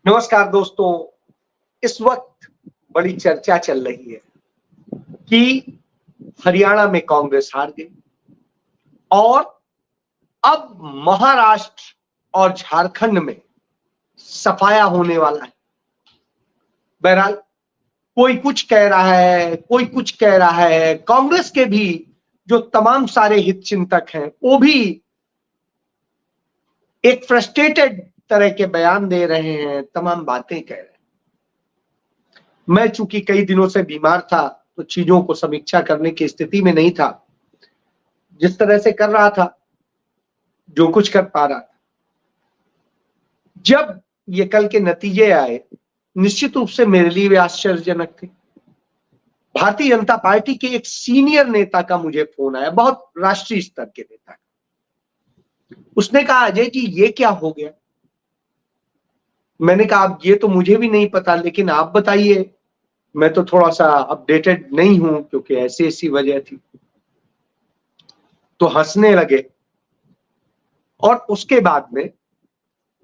नमस्कार दोस्तों। इस वक्त बड़ी चर्चा चल रही है कि हरियाणा में कांग्रेस हार गई और अब महाराष्ट्र और झारखंड में सफाया होने वाला है। बहरहाल कोई कुछ कह रहा है, कोई कुछ कह रहा है। कांग्रेस के भी जो तमाम सारे हितचिंतक हैं वो भी एक फ्रस्ट्रेटेड तरह के बयान दे रहे हैं, तमाम बातें कह रहे हैं। मैं चूंकि कई दिनों से बीमार था तो चीजों को समीक्षा करने की स्थिति में नहीं था। जिस तरह से कर रहा था, जो कुछ कर पा रहा था, जब ये कल के नतीजे आए निश्चित रूप से मेरे लिए भी आश्चर्यजनक थे। भारतीय जनता पार्टी के एक सीनियर नेता का मुझे फोन आया, बहुत राष्ट्रीय स्तर के नेता का। उसने कहा, अजय जी ये क्या हो गया? मैंने कहा, अब ये तो मुझे भी नहीं पता, लेकिन आप बताइए, मैं तो थोड़ा सा अपडेटेड नहीं हूं क्योंकि ऐसी ऐसी वजह थी। तो हंसने लगे और उसके बाद में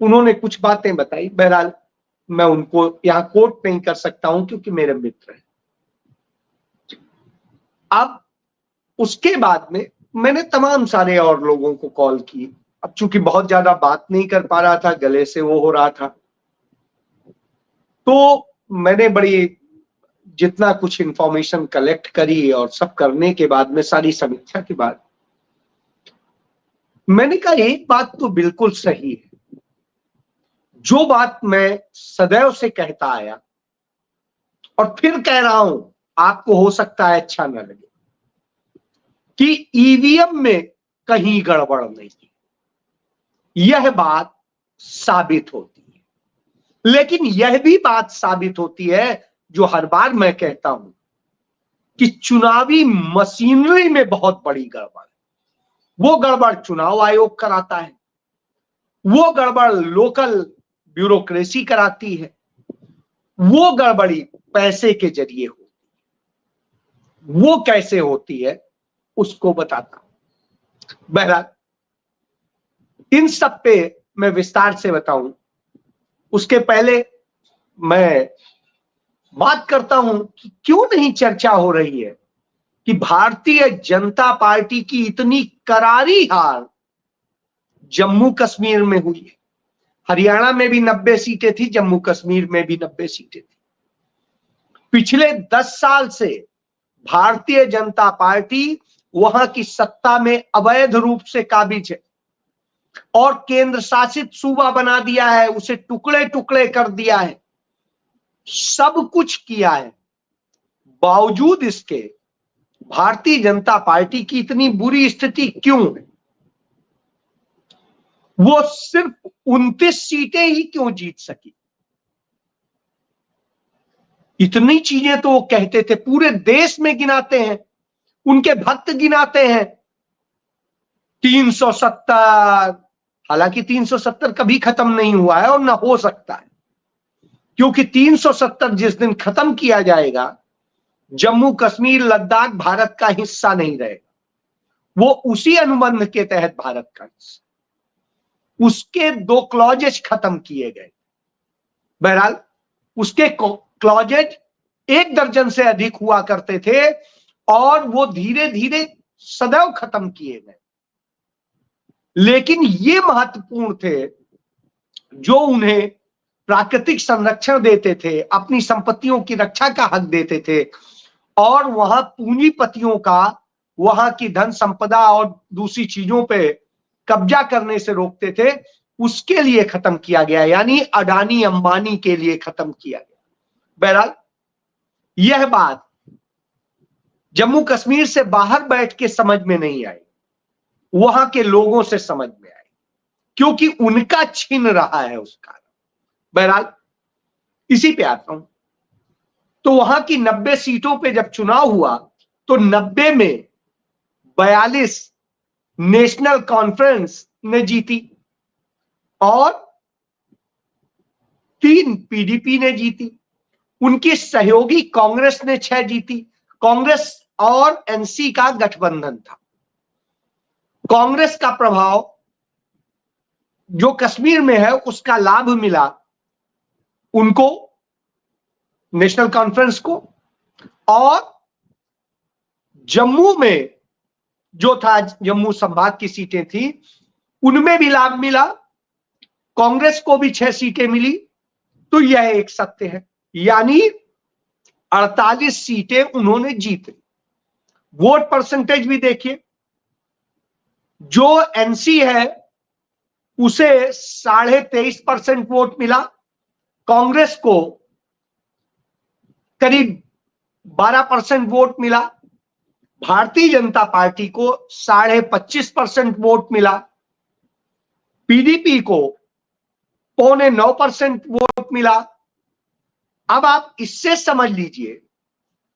उन्होंने कुछ बातें बताई। बहरहाल मैं उनको यहां कोट नहीं कर सकता हूं क्योंकि मेरे मित्र हैं। अब उसके बाद में मैंने तमाम सारे और लोगों को कॉल की। अब चूंकि बहुत ज्यादा बात नहीं कर पा रहा था, गले से वो हो रहा था, तो मैंने बड़ी जितना कुछ इंफॉर्मेशन कलेक्ट करी और सब करने के बाद में, सारी समीक्षा के बाद, मैंने कहा एक बात तो बिल्कुल सही है, जो बात मैं सदैव से कहता आया और फिर कह रहा हूं, आपको हो सकता है अच्छा न लगे, कि ईवीएम में कहीं गड़बड़ नहीं, यह बात साबित होती है। लेकिन यह भी बात साबित होती है, जो हर बार मैं कहता हूं, कि चुनावी मशीनरी में बहुत बड़ी गड़बड़ है। वो गड़बड़ चुनाव आयोग कराता है, वो गड़बड़ लोकल ब्यूरोक्रेसी कराती है, वो गड़बड़ी पैसे के जरिए होती है। वो कैसे होती है उसको बताता हूं। बहरहाल इन सब पे मैं विस्तार से बताऊं, उसके पहले मैं बात करता हूं कि क्यों नहीं चर्चा हो रही है कि भारतीय जनता पार्टी की इतनी करारी हार जम्मू कश्मीर में हुई है। हरियाणा में भी 90 सीटें थी, जम्मू कश्मीर में भी 90 सीटें थी। पिछले 10 साल से भारतीय जनता पार्टी वहां की सत्ता में अवैध रूप से काबिज है और केंद्र शासित सूबा बना दिया है, उसे टुकड़े टुकड़े कर दिया है, सब कुछ किया है। बावजूद इसके भारतीय जनता पार्टी की इतनी बुरी स्थिति क्यों है? वो सिर्फ 29 सीटें ही क्यों जीत सकी? इतनी चीजें तो वो कहते थे, पूरे देश में गिनाते हैं, उनके भक्त गिनाते हैं 370। हालांकि 370 कभी खत्म नहीं हुआ है और ना हो सकता है, क्योंकि 370 जिस दिन खत्म किया जाएगा, जम्मू कश्मीर लद्दाख भारत का हिस्सा नहीं रहेगा, वो उसी अनुबंध के तहत भारत का हिस्सा। उसके 2 क्लॉजेज खत्म किए गए। बहरहाल उसके क्लॉजेज 1 दर्जन से अधिक हुआ करते थे और वो धीरे धीरे सदैव खत्म किए गए। लेकिन ये महत्वपूर्ण थे, जो उन्हें प्राकृतिक संरक्षण देते थे, अपनी संपत्तियों की रक्षा का हक देते थे और वहां पूंजीपतियों का वहां की धन संपदा और दूसरी चीजों पे कब्जा करने से रोकते थे, उसके लिए खत्म किया गया, यानी अडानी अंबानी के लिए खत्म किया गया। बहरहाल यह बात जम्मू कश्मीर से बाहर बैठ के समझ में नहीं आई, वहां के लोगों से समझ में आई, क्योंकि उनका छीन रहा है उसका। बहरहाल इसी पे आता हूं। तो वहां की 90 सीटों पे जब चुनाव हुआ तो 90 में 42 नेशनल कॉन्फ्रेंस ने जीती और 3 पीडीपी ने जीती। उनकी सहयोगी कांग्रेस ने 6 जीती। कांग्रेस और एनसी का गठबंधन था। कांग्रेस का प्रभाव जो कश्मीर में है उसका लाभ मिला उनको, नेशनल कॉन्फ्रेंस को, और जम्मू में जो था, जम्मू संभाग की सीटें थी, उनमें भी लाभ मिला, कांग्रेस को भी 6 सीटें मिली। तो यह एक सत्य है, यानी 48 सीटें उन्होंने जीत ली। वोट परसेंटेज भी देखिए, जो एनसी है उसे 23.5% वोट मिला, कांग्रेस को करीब 12% वोट मिला, भारतीय जनता पार्टी को 25.5% वोट मिला, पीडीपी को 8.25% वोट मिला। अब आप इससे समझ लीजिए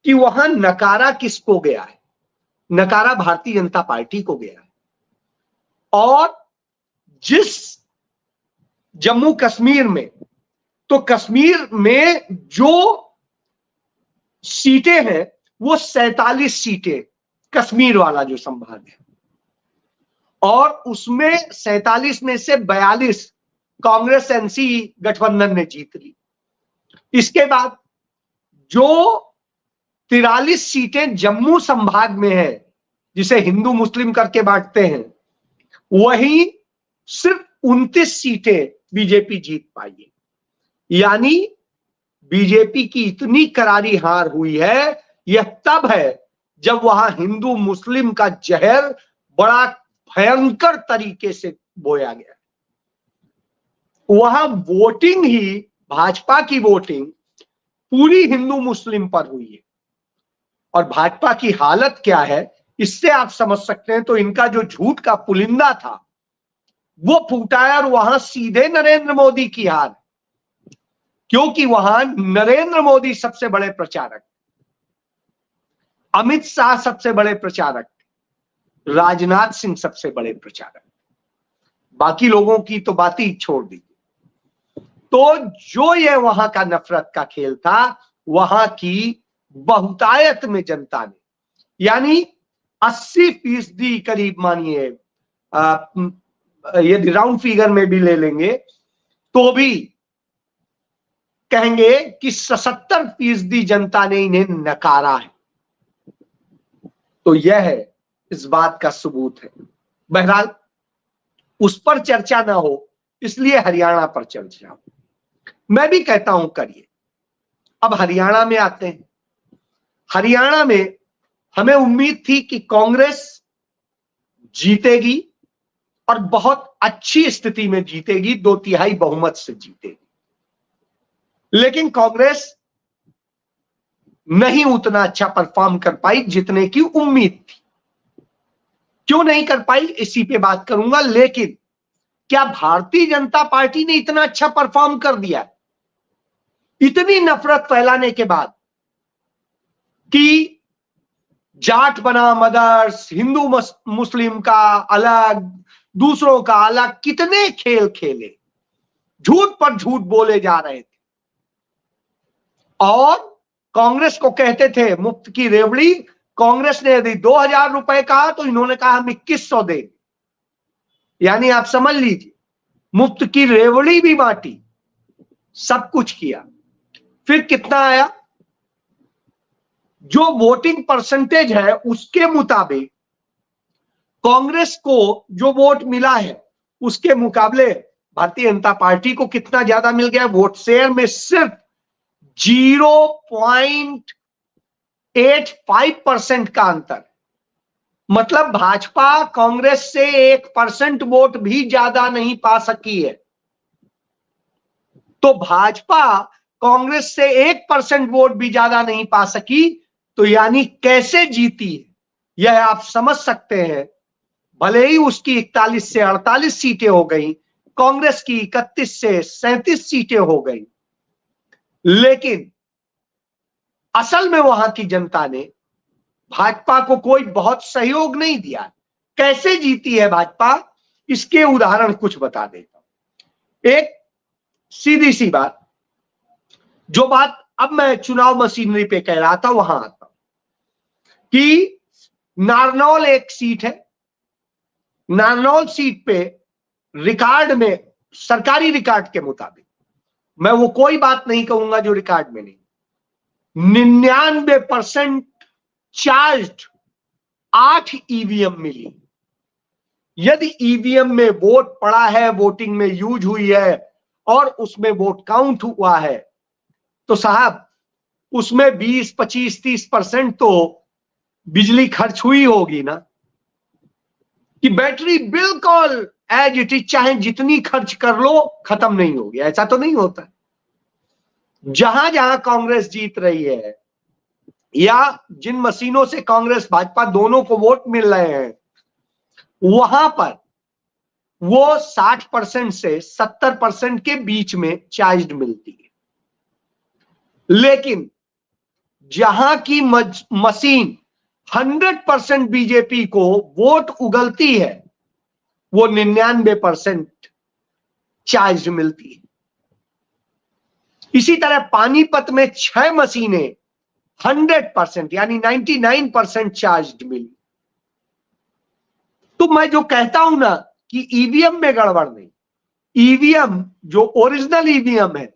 कि वहां नकारा किसको गया है। नकारा भारतीय जनता पार्टी को गया है। और जिस जम्मू कश्मीर में, तो कश्मीर में जो सीटें हैं वो 47 सीटें, कश्मीर वाला जो संभाग है, और उसमें 47 में से 42 कांग्रेस एनसी गठबंधन ने जीत ली। इसके बाद जो 43 सीटें जम्मू संभाग में है, जिसे हिंदू मुस्लिम करके बांटते हैं, वही सिर्फ 29 सीटें बीजेपी जीत पाई है। यानी बीजेपी की इतनी करारी हार हुई है, यह तब है जब वहां हिंदू मुस्लिम का जहर बड़ा भयंकर तरीके से बोया गया। वहां वोटिंग ही, भाजपा की वोटिंग पूरी हिंदू मुस्लिम पर हुई है। और भाजपा की हालत क्या है, इससे आप समझ सकते हैं। तो इनका जो झूठ का पुलिंदा था वो फूटा है, और वहां सीधे नरेंद्र मोदी की हार, क्योंकि वहां नरेंद्र मोदी सबसे बड़े प्रचारक, अमित शाह सबसे बड़े प्रचारक, राजनाथ सिंह सबसे बड़े प्रचारक, बाकी लोगों की तो बात ही छोड़ दीजिए। तो जो ये वहां का नफरत का खेल था, वहां की बहुतायत में जनता ने, यानी 80% करीब, मानिए यदि राउंड फिगर में भी ले लेंगे तो भी कहेंगे कि 77% जनता ने इन्हें नकारा है। तो यह है, इस बात का सबूत है। बहरहाल उस पर चर्चा ना हो, इसलिए हरियाणा पर चर्चा हो। मैं भी कहता हूं करिए। अब हरियाणा में आते हैं। हरियाणा में हमें उम्मीद थी कि कांग्रेस जीतेगी और बहुत अच्छी स्थिति में जीतेगी, 2/3 बहुमत से जीतेगी। लेकिन कांग्रेस नहीं उतना अच्छा परफॉर्म कर पाई जितने की उम्मीद थी। क्यों नहीं कर पाई, इसी पे बात करूंगा। लेकिन क्या भारतीय जनता पार्टी ने इतना अच्छा परफॉर्म कर दिया, इतनी नफरत फैलाने के बाद, कि जाट बना मदर्स, हिंदू मुस्लिम का अलग, दूसरों का अलग, कितने खेल खेले, झूठ पर झूठ बोले जा रहे थे। और कांग्रेस को कहते थे मुफ्त की रेवड़ी। कांग्रेस ने यदि 2000 रुपए कहा तो इन्होंने कहा हम 2100 देंगे। यानी आप समझ लीजिए, मुफ्त की रेवड़ी भी बांटी, सब कुछ किया। फिर कितना आया, जो वोटिंग परसेंटेज है उसके मुताबिक कांग्रेस को जो वोट मिला है, उसके मुकाबले भारतीय जनता पार्टी को कितना ज्यादा मिल गया वोट शेयर में, सिर्फ 0.85% का अंतर। मतलब भाजपा कांग्रेस से 1% वोट भी ज्यादा नहीं पा सकी है। तो भाजपा कांग्रेस से 1% वोट भी ज्यादा नहीं पा सकी, तो यानी कैसे जीती है यह आप समझ सकते हैं। भले ही उसकी 41 से 48 सीटें हो गई, कांग्रेस की 31 से 37 सीटें हो गई, लेकिन असल में वहां की जनता ने भाजपा को कोई बहुत सहयोग नहीं दिया। कैसे जीती है भाजपा, इसके उदाहरण कुछ बता देता हूं। एक सीधी सी बात, जो बात अब मैं चुनाव मशीनरी पे कह रहा था, वहां आता हूं कि नारनौल एक सीट है। नारनौल सीट पे रिकॉर्ड में, सरकारी रिकॉर्ड के मुताबिक मैं वो कोई बात नहीं कहूंगा जो रिकॉर्ड में नहीं। 99% चार्ज्ड 8 ईवीएम मिली। यदि ईवीएम में वोट पड़ा है, वोटिंग में यूज हुई है और उसमें वोट काउंट हुआ है, तो साहब उसमें 20, 25, 30% तो बिजली खर्च हुई होगी ना। कि बैटरी बिल्कुल एज इट इज, चाहे जितनी खर्च कर लो खत्म नहीं होगी, ऐसा तो नहीं होता। जहां जहां कांग्रेस जीत रही है या जिन मशीनों से कांग्रेस भाजपा दोनों को वोट मिल रहे हैं, वहां पर वो 60% से 70% के बीच में चार्ज मिलती है। लेकिन जहां की मशीन 100% बीजेपी को वोट उगलती है, वो 99% चार्ज मिलती है। इसी तरह पानीपत में 6 मशीनें 100% यानी 99% चार्ज मिली। तो मैं जो कहता हूं ना कि ईवीएम में गड़बड़ नहीं, ईवीएम जो ओरिजिनल ईवीएम है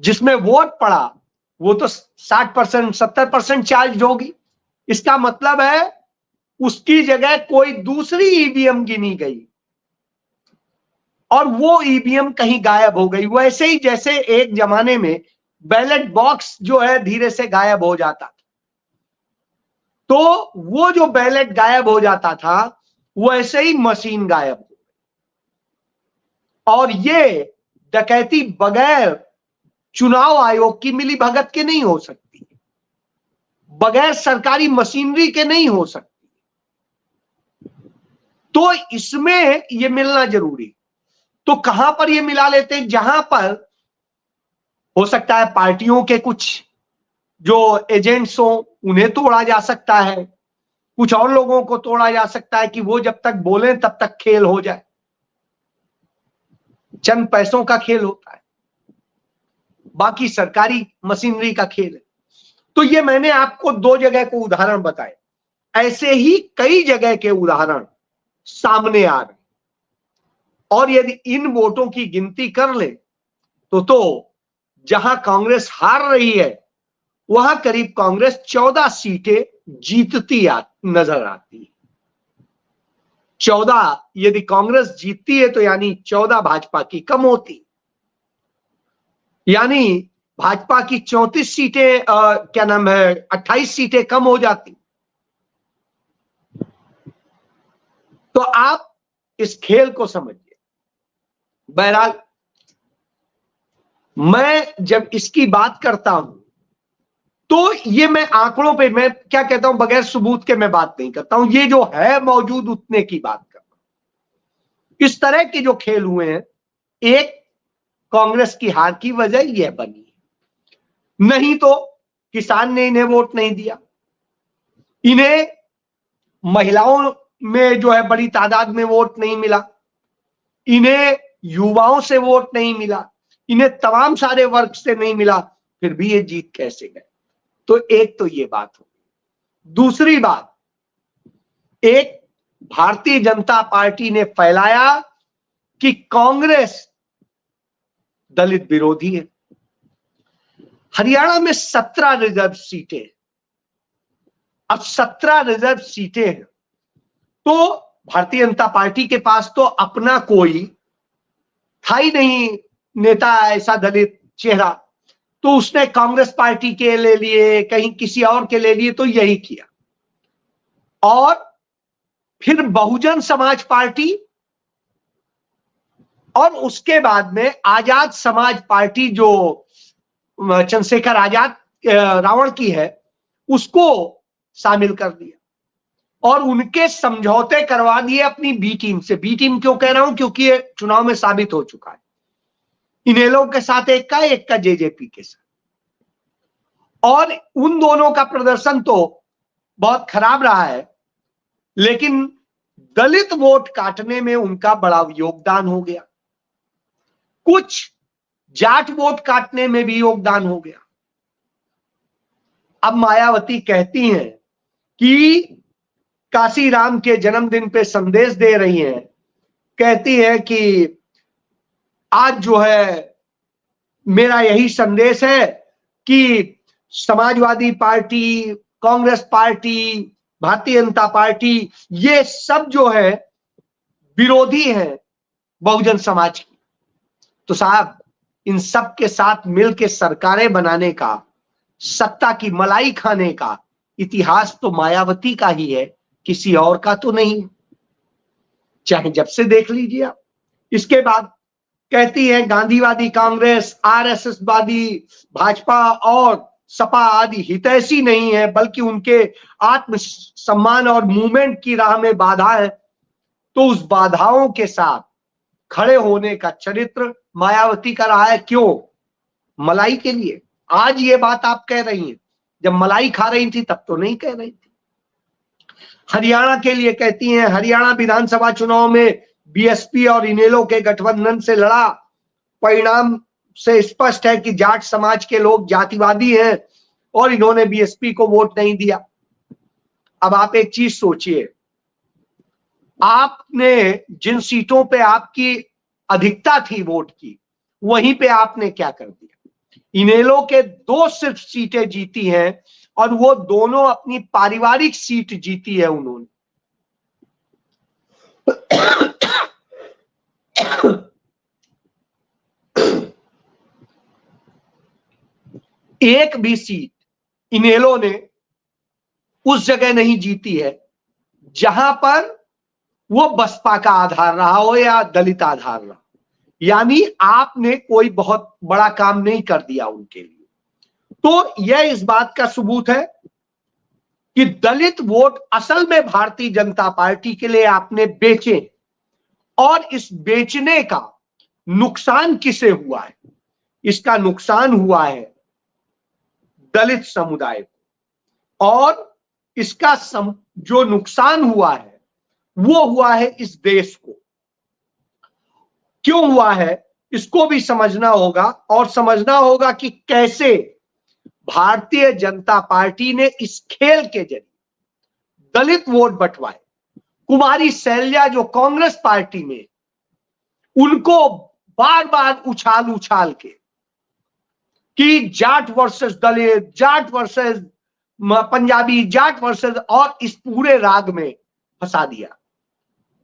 जिसमें वोट पड़ा, वो तो 60% 70% चार्ज होगी। इसका मतलब है उसकी जगह कोई दूसरी ईवीएम गिनी गई और वो ईवीएम कहीं गायब हो गई। वैसे ही जैसे एक जमाने में बैलेट बॉक्स जो है धीरे से गायब हो जाता था, तो वो जो बैलेट गायब हो जाता था वैसे ही मशीन गायब हो गई। और ये डकैती बगैर चुनाव आयोग की मिलीभगत के नहीं हो सकती, बगैर सरकारी मशीनरी के नहीं हो सकती। तो इसमें ये मिलना जरूरी। तो कहां पर ये मिला लेते हैं? जहां पर हो सकता है पार्टियों के कुछ जो एजेंट्स हो उन्हें तोड़ा जा सकता है, कुछ और लोगों को तोड़ा जा सकता है कि वो जब तक बोले तब तक खेल हो जाए। चंद पैसों का खेल होता है, बाकी सरकारी मशीनरी का खेल है। तो ये मैंने आपको 2 जगह को उदाहरण बताए, ऐसे ही कई जगह के उदाहरण सामने आ रहे। और यदि इन वोटों की गिनती कर ले तो जहां कांग्रेस हार रही है वहां करीब कांग्रेस 14 सीटें जीतती नजर आती है। 14 यदि कांग्रेस जीतती है तो यानी 14 भाजपा की कम होती, यानी भाजपा की 34 सीटें क्या नाम है 28 सीटें कम हो जाती। तो आप इस खेल को समझिए। बहरहाल मैं जब इसकी बात करता हूं तो ये मैं आंकड़ों पे, मैं क्या कहता हूं, बगैर सबूत के मैं बात नहीं करता हूं, ये जो है मौजूद उतने की बात करता हूं। इस तरह के जो खेल हुए हैं, एक कांग्रेस की हार की वजह यह बनी, नहीं तो किसान ने इन्हें वोट नहीं दिया, इन्हें महिलाओं में जो है बड़ी तादाद में वोट नहीं मिला, इन्हें युवाओं से वोट नहीं मिला, इन्हें तमाम सारे वर्ग से नहीं मिला, फिर भी ये जीत कैसे गए? तो एक तो ये बात हो। दूसरी बात, एक भारतीय जनता पार्टी ने फैलाया कि कांग्रेस दलित विरोधी है। हरियाणा में 17 रिजर्व सीटें, अब 17 रिजर्व सीटें हैं, तो भारतीय जनता पार्टी के पास तो अपना कोई था ही नहीं नेता ऐसा दलित चेहरा, तो उसने कांग्रेस पार्टी के ले लिए, कहीं किसी और के ले लिए, तो यही किया। और फिर बहुजन समाज पार्टी और उसके बाद में आजाद समाज पार्टी जो चंद्रशेखर आजाद रावण की है, उसको शामिल कर दिया और उनके समझौते करवा दिए अपनी बी टीम से। बी टीम क्यों कह रहा हूं? क्योंकि ये चुनाव में साबित हो चुका है। इनेलो के साथ एक का जेजेपी के साथ, और उन दोनों का प्रदर्शन तो बहुत खराब रहा है, लेकिन दलित वोट काटने में उनका बड़ा योगदान हो गया, कुछ जाट वोट काटने में भी योगदान हो गया। अब मायावती कहती हैं कि काशीराम के जन्मदिन पे संदेश दे रही हैं, कहती है कि आज जो है मेरा यही संदेश है कि Samajwadi party, Congress party, Bharatiya Janata party, ये सब जो है विरोधी हैं बहुजन समाज की। तो साहब, इन सब के साथ मिलकर सरकारें बनाने का, सत्ता की मलाई खाने का इतिहास तो मायावती का ही है, किसी और का तो नहीं। चाहे जब से देख लीजिए आप। इसके बाद कहती है गांधीवादी कांग्रेस, आरएसएस वादी भाजपा और सपा आदि हितैषी नहीं है, बल्कि उनके आत्म सम्मान और मूवमेंट की राह में बाधा है। तो उस बाधाओं के साथ खड़े होने का चरित्र मायावती का रहा है। क्यों? मलाई के लिए। आज ये बात आप कह रही हैं, जब मलाई खा रही थी तब तो नहीं कह रही थी। हरियाणा के लिए कहती हैं, हरियाणा विधानसभा चुनाव में बीएसपी और इनेलो के गठबंधन से लड़ा, परिणाम से स्पष्ट है कि जाट समाज के लोग जातिवादी हैं और इन्होंने बीएसपी को वोट नहीं दिया। अब आप एक चीज सोचिए, आपने जिन सीटों पे आपकी अधिकता थी वोट की, वहीं पे आपने क्या कर दिया? इनेलो के 2 सिर्फ सीटें जीती हैं और वो दोनों अपनी पारिवारिक सीट जीती है उन्होंने। एक भी सीट इनेलो ने उस जगह नहीं जीती है जहां पर वो बसपा का आधार रहा हो या दलित आधार रहा। यानी आपने कोई बहुत बड़ा काम नहीं कर दिया उनके लिए। तो यह इस बात का सबूत है कि दलित वोट असल में भारतीय जनता पार्टी के लिए आपने बेचे, और इस बेचने का नुकसान किसे हुआ है? इसका नुकसान हुआ है दलित समुदाय को, और इसका जो नुकसान हुआ है वो हुआ है इस देश को। क्यों हुआ है इसको भी समझना होगा, और समझना होगा कि कैसे भारतीय जनता पार्टी ने इस खेल के जरिए दलित वोट बंटवाए। कुमारी शैलजा जो कांग्रेस पार्टी में, उनको बार बार उछाल उछाल के कि जाट वर्सेस दलित, जाट वर्सेस पंजाबी, जाट वर्सेस, और इस पूरे राग में फंसा दिया।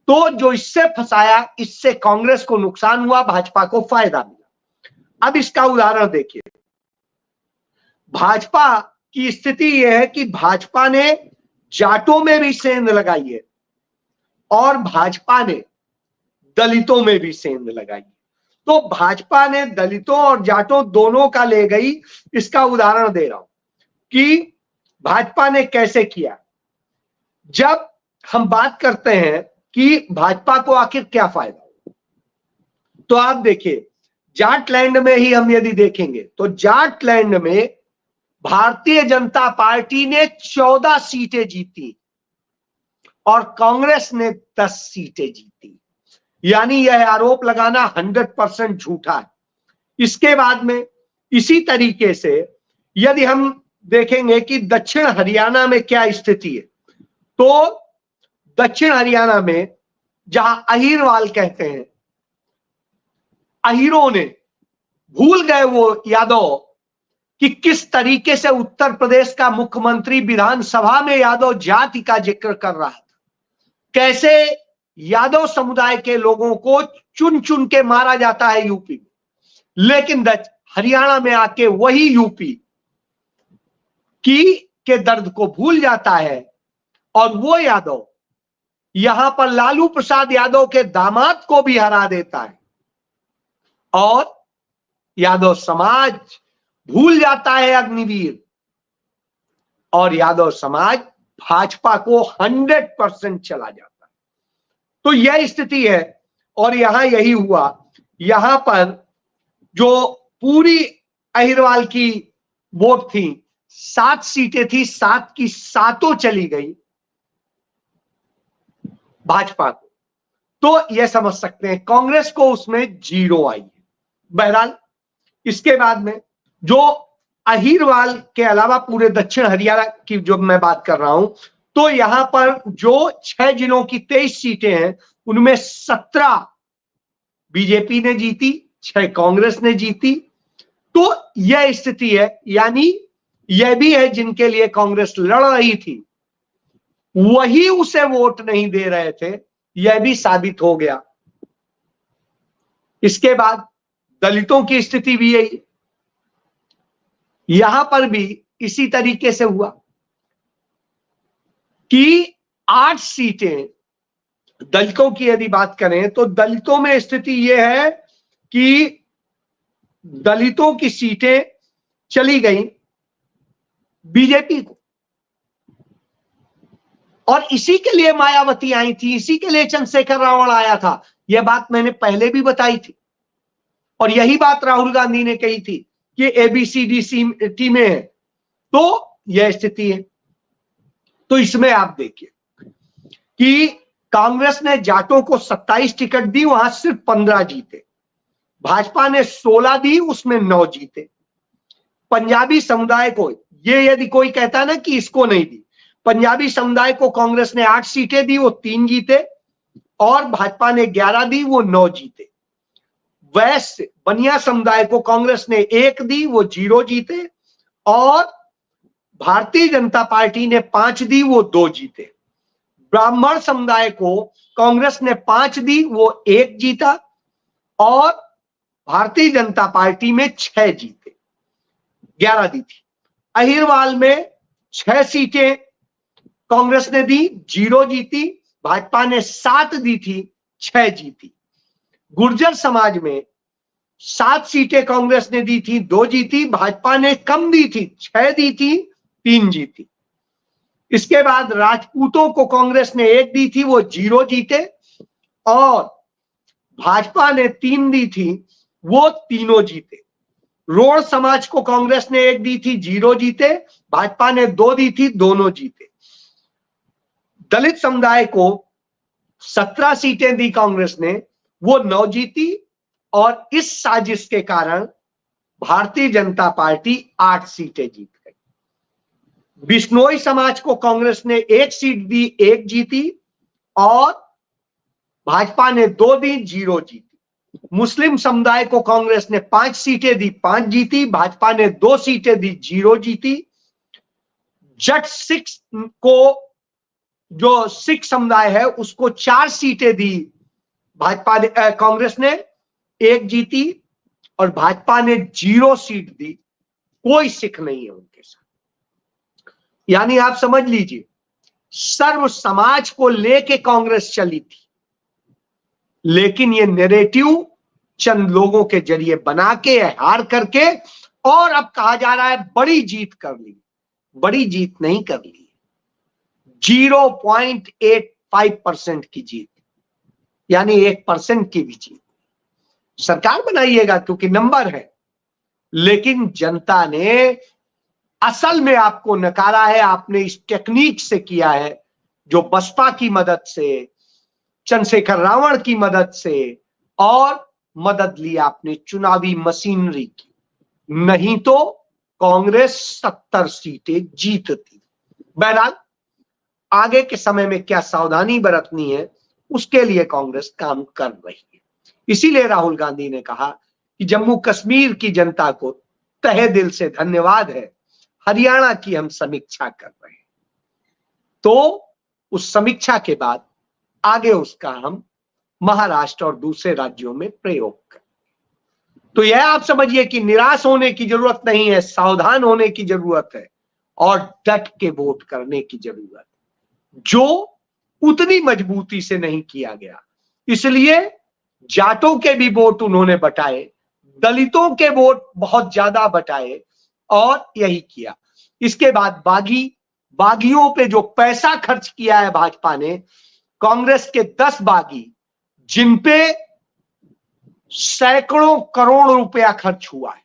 तो जो इससे फंसाया, इससे कांग्रेस को नुकसान हुआ, भाजपा को फायदा मिला। अब इसका उदाहरण देखिए। भाजपा की स्थिति यह है कि भाजपा ने जाटों में भी सेंध लगाई है और भाजपा ने दलितों में भी सेंध लगाई। तो भाजपा ने दलितों और जाटों दोनों का ले गई। इसका उदाहरण दे रहा हूं कि भाजपा ने कैसे किया। जब हम बात करते हैं कि भाजपा को आखिर क्या फायदा हो, तो आप देखिए, जाटलैंड में ही हम यदि देखेंगे तो जाटलैंड में भारतीय जनता पार्टी ने 14 सीटें जीती और कांग्रेस ने 10 सीटें जीती। यानी यह आरोप लगाना 100% झूठा है। इसके बाद में इसी तरीके से यदि हम देखेंगे कि दक्षिण हरियाणा में क्या स्थिति है, तो दक्षिण हरियाणा में जहां अहीरवाल कहते हैं, अहीरों ने भूल गए वो यादव कि किस तरीके से उत्तर प्रदेश का मुख्यमंत्री विधानसभा में यादव जाति का जिक्र कर रहा था, कैसे यादव समुदाय के लोगों को चुन चुन के मारा जाता है यूपी में, लेकिन हरियाणा में आके वही यूपी के दर्द को भूल जाता है और वो यादव यहां पर लालू प्रसाद यादव के दामाद को भी हरा देता है, और यादव समाज भूल जाता है अग्निवीर, और यादव समाज भाजपा को 100% चला जाता है। तो यह स्थिति है, और यहां यही हुआ। यहां पर जो पूरी अहिरवाल की वोट थी, 7 सीटें थी, 7 की 7 चली गई भाजपा को। तो यह समझ सकते हैं कांग्रेस को उसमें 0 आई है। बहरहाल इसके बाद में जो अहीरवाल के अलावा पूरे दक्षिण हरियाणा की जो मैं बात कर रहा हूं, तो यहां पर जो 6 जिलों की 23 सीटें हैं, उनमें 17 बीजेपी ने जीती, 6 कांग्रेस ने जीती। तो यह स्थिति है, यानी यह भी है जिनके लिए कांग्रेस लड़ रही थी वही उसे वोट नहीं दे रहे थे, यह भी साबित हो गया। इसके बाद दलितों की स्थिति भी यही, यहां पर भी इसी तरीके से हुआ कि 8 सीटें दलितों की यदि बात करें तो दलितों में स्थिति यह है कि दलितों की सीटें चली गई बीजेपी को, और इसी के लिए मायावती आई थी, इसी के लिए चंद्रशेखर रावण आया था। यह बात मैंने पहले भी बताई थी और यही बात राहुल गांधी ने कही थी कि ABCD टीमें हैं, तो यह स्थिति है। तो इसमें आप देखिए कि कांग्रेस ने जाटों को 27 टिकट दी, वहां सिर्फ 15 जीते। भाजपा ने 16 दी, उसमें 9 जीते। पंजाबी समुदाय को, ये यदि कोई कहता ना कि इसको नहीं दी, पंजाबी समुदाय को कांग्रेस ने 8 सीटें दी, वो 3 जीते, और भाजपा ने 11 दी, वो 9 जीते। वैश्य बनिया समुदाय को कांग्रेस ने 1 दी, वो 0 जीते, और भारतीय जनता पार्टी ने 5 दी, वो 2 जीते। ब्राह्मण समुदाय को कांग्रेस ने 5 दी, वो 1 जीता, और भारतीय जनता पार्टी में 6 जीते, 11 दी थी। अहिरवाल में 6 सीटें कांग्रेस ने दी, 0 जीती। भाजपा ने 7 दी थी, 6 जीती। गुर्जर समाज में 7 सीटें कांग्रेस ने दी थी, 2 जीती। भाजपा ने कम दी थी, 6 दी थी, 3 जीती। इसके बाद राजपूतों को कांग्रेस ने 1 दी थी, वो 0 जीते, और भाजपा ने 3 दी थी, वो तीनों जीते। रोड़ समाज को कांग्रेस ने 1 दी थी, 0 जीते। भाजपा ने 2 दी थी, दोनों जीते। दलित समुदाय को 17 सीटें दी कांग्रेस ने, वो 9 जीती, और इस साजिश के कारण भारतीय जनता पार्टी 8 सीटें जीत गई। बिश्नोई समाज को कांग्रेस ने 1 सीट दी, 1 जीती, और भाजपा ने 2 दी, 0 जीती। मुस्लिम समुदाय को कांग्रेस ने 5 सीटें दी, 5 जीती। भाजपा ने 2 सीटें दी, 0 जीती। जट सिख को, जो सिख समुदाय है, उसको 4 सीटें दी, भाजपा ने, कांग्रेस ने 1 जीती, और भाजपा ने 0 सीट दी। कोई सिख नहीं है उनके साथ। यानी आप समझ लीजिए, सर्व समाज को लेके कांग्रेस चली थी, लेकिन ये नैरेटिव चंद लोगों के जरिए बना के, हार करके, और अब कहा जा रहा है बड़ी जीत कर ली। बड़ी जीत नहीं कर ली, 0.85% की जीत, यानी 1% की भी जीत। सरकार बनाइएगा क्योंकि नंबर है, लेकिन जनता ने असल में आपको नकारा है। आपने इस टेक्निक से किया है जो बसपा की मदद से, चंद्रशेखर रावण की मदद से, और मदद ली आपने चुनावी मशीनरी की। नहीं तो कांग्रेस 70 सीटें जीतती। बहरहाल आगे के समय में क्या सावधानी बरतनी है, उसके लिए कांग्रेस काम कर रही है। इसीलिए राहुल गांधी ने कहा कि जम्मू कश्मीर की जनता को तहे दिल से धन्यवाद है, हरियाणा की हम समीक्षा कर रहे हैं। तो उस समीक्षा के बाद आगे उसका हम महाराष्ट्र और दूसरे राज्यों में प्रयोग करें। तो यह आप समझिए कि निराश होने की जरूरत नहीं है, सावधान होने की जरूरत है, और डट के वोट करने की जरूरत है, जो उतनी मजबूती से नहीं किया गया। इसलिए जाटों के भी वोट उन्होंने बटाए, दलितों के वोट बहुत ज्यादा बटाए, और यही किया। इसके बाद बागियों पे जो पैसा खर्च किया है भाजपा ने, कांग्रेस के 10 बागी जिन पे सैकड़ों करोड़ रुपया खर्च हुआ है,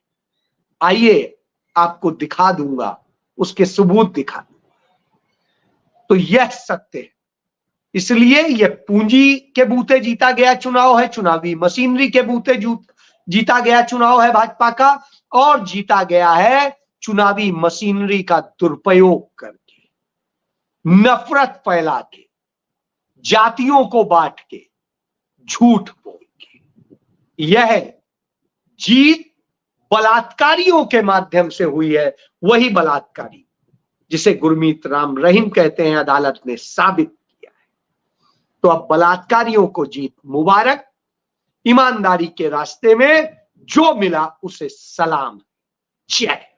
आइए आपको दिखा दूंगा, उसके सबूत दिखा दूंगा। तो यह सत्य है। इसलिए यह पूंजी के बूते जीता गया चुनाव है, चुनावी मशीनरी के बूते जीता गया चुनाव है भाजपा का, और जीता गया है चुनावी मशीनरी का दुरुपयोग करके, नफरत फैला के, जातियों को बांट के, झूठ बोल के। यह जीत बलात्कारियों के माध्यम से हुई है, वही बलात्कारी जिसे गुरमीत राम रहीम कहते हैं, अदालत ने साबित किया है। तो अब बलात्कारियों को जीत मुबारक, ईमानदारी के रास्ते में जो मिला उसे सलाम। जय।